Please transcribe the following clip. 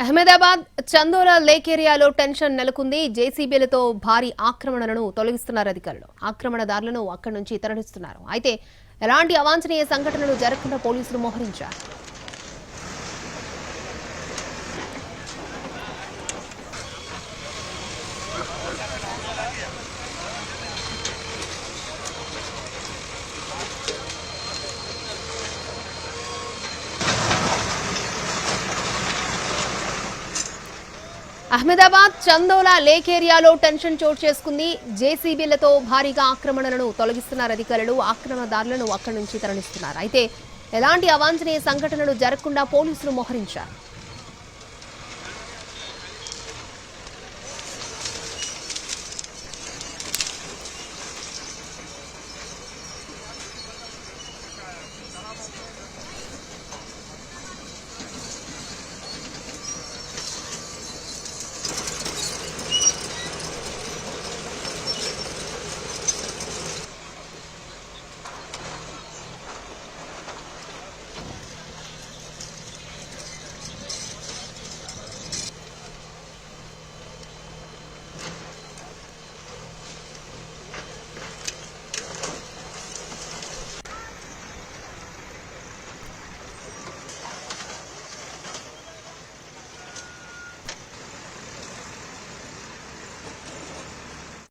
Ahmedabad చందోలా lake ఏరియాలో tension నెలకొంది. జేసీబీలతో భారీ ఆక్రమణలను తొలగిస్తున్నారు అధికారులు. ఆక్రమణదారులను అక్కడి నుంచి తరలిస్తున్నారు. అయితే ఎలాంటి అవాంఛనీయ సంఘటనలు జరగకుండా పోలీసులు మోహరించారు. అహ్మదాబాద్ చందోలా లేక్ ఏరియాలో టెన్షన్ చోటు చేసుకుంది. జేసీబీలతో భారీగా ఆక్రమణలను తొలగిస్తున్నారు అధికారులు. ఆక్రమణదారులను అక్కడి నుంచి తరలిస్తున్నారు. అయితే ఎలాంటి అవాంఛనీయ సంఘటనలు జరగకుండా పోలీసులు మోహరించారు.